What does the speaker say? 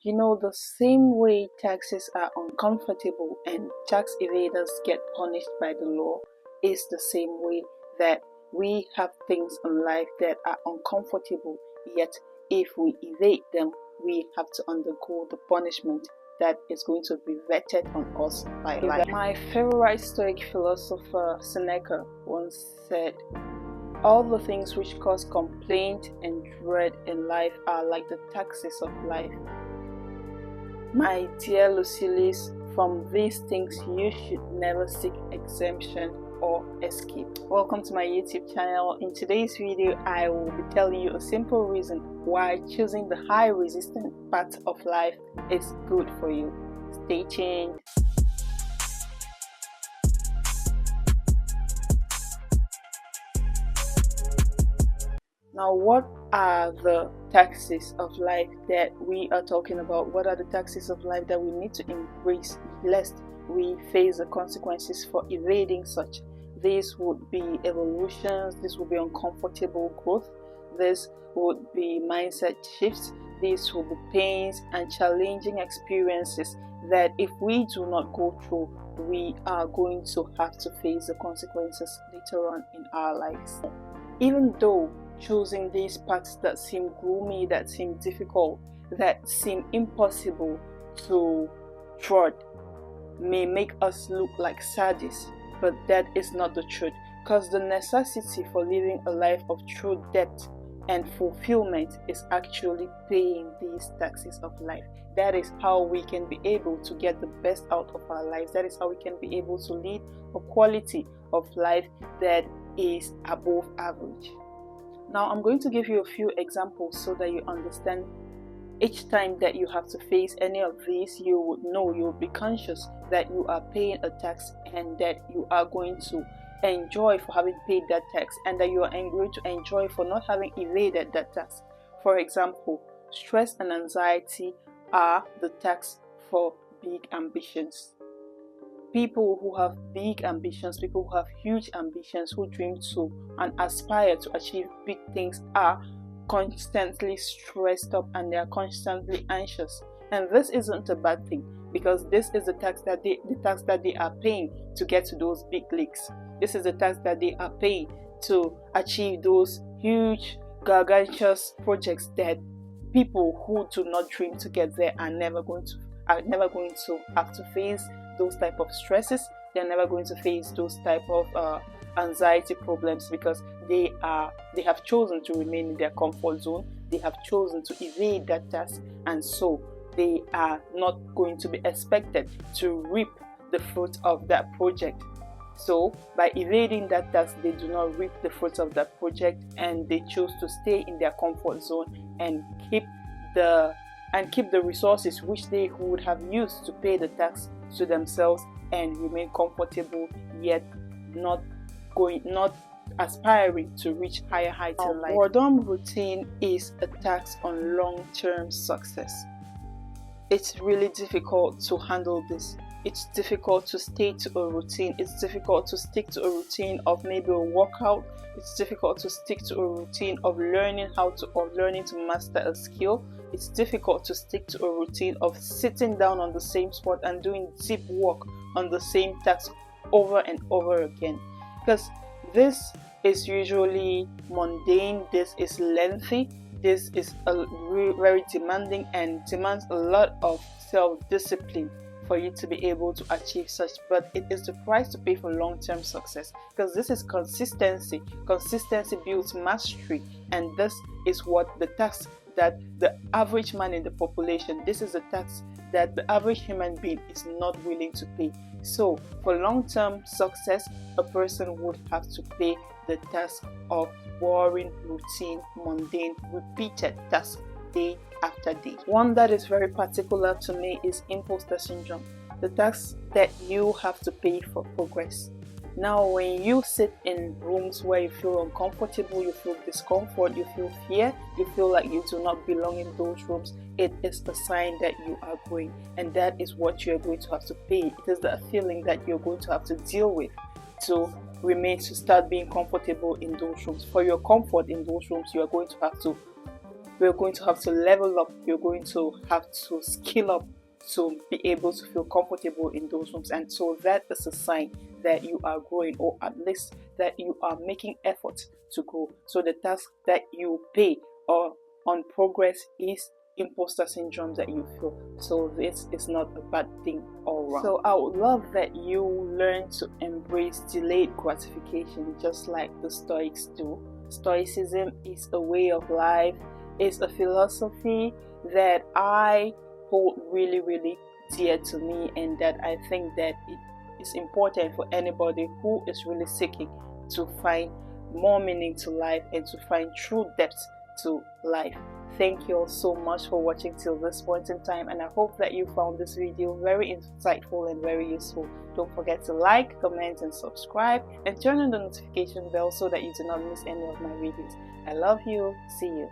You know, the same way taxes are uncomfortable and tax evaders get punished by the law is the same way that we have things in life that are uncomfortable, yet if we evade them, we have to undergo the punishment that is going to be vetted on us by life. My favorite Stoic philosopher Seneca once said, all the things which cause complaint and dread in life are like the taxes of life. My dear Lucilius, from these things you should never seek exemption or escape. Welcome to my YouTube channel. In today's video, I will be telling you a simple reason why choosing the high resistance path of life is good for you. Stay tuned. Now, what are the taxes of life that we are talking about? What are the taxes of life that we need to embrace lest we face the consequences for evading such? These would be evolutions, this would be uncomfortable growth, this would be mindset shifts, these will be pains and challenging experiences that if we do not go through, we are going to have to face the consequences later on in our lives. Even though choosing these paths that seem gloomy, that seem difficult, that seem impossible to tread, may make us look like sadists, but that is not the truth, because the necessity for living a life of true depth and fulfillment is actually paying these taxes of life. That is how we can be able to get the best out of our lives. That is how we can be able to lead a quality of life that is above average. Now, I'm going to give you a few examples so that you understand. Each time that you have to face any of these, you would know, you'll be conscious that you are paying a tax and that you are going to enjoy for having paid that tax, and that you are going to enjoy for not having evaded that tax. For example, stress and anxiety are the tax for big ambitions. People who have big ambitions, people who have huge ambitions, who dream to and aspire to achieve big things are constantly stressed up and they are constantly anxious. And this isn't a bad thing, because this is the tax that they are paying to get to those big leagues. This is the tax that they are paying to achieve those huge, gargantuous projects that people who do not dream to get there are never going to have to face those type of stresses. They're never going to face those type of anxiety problems, because they have chosen to remain in their comfort zone. They have chosen to evade that task, and so they are not going to be expected to reap the fruit of that project. So by evading that task, they do not reap the fruits of that project, and they choose to stay in their comfort zone and keep the resources which they would have used to pay the tax to themselves and remain comfortable, yet not aspiring to reach higher heights in life. Boredom routine is a tax on long-term success. It's really difficult to handle this. It's difficult to stay to a routine. It's difficult to stick to a routine of maybe a workout. It's difficult to stick to a routine of learning to master a skill. It's difficult to stick to a routine of sitting down on the same spot and doing deep work on the same task over and over again, because this is usually mundane, this is lengthy, this is very demanding and demands a lot of self-discipline for you to be able to achieve such. But it is the price to pay for long-term success, because this is consistency. Consistency builds mastery, and this is what the tax that the average man in the population, this is a tax that the average human being is not willing to pay. So for long-term success, a person would have to pay the tax of boring, routine, mundane, repeated tasks day after day. One that is very particular to me is imposter syndrome, the tax that you have to pay for progress. Now, when you sit in rooms where you feel uncomfortable, you feel discomfort, you feel fear, you feel like you do not belong in those rooms, it is a sign that you are growing, and that is what you are going to have to pay. It is the feeling that you're going to have to deal with to start being comfortable in those rooms. For your comfort in those rooms, you are going to have to we're going to have to level up, you're going to have to skill up to be able to feel comfortable in those rooms. And so that is a sign that you are growing, or at least that you are making efforts to grow. So the task that you pay or on progress is imposter syndrome that you feel. So this is not a bad thing all around. So I would love that you learn to embrace delayed gratification, just like the Stoics do. Stoicism is a way of life, it's a philosophy that I hold really, really dear to me, and that I think that it is important for anybody who is really seeking to find more meaning to life and to find true depth to life. Thank you all so much for watching till this point in time, and I hope that you found this video very insightful and very useful. Don't forget to like, comment and subscribe, and turn on the notification bell so that you do not miss any of my videos. I love you. See you.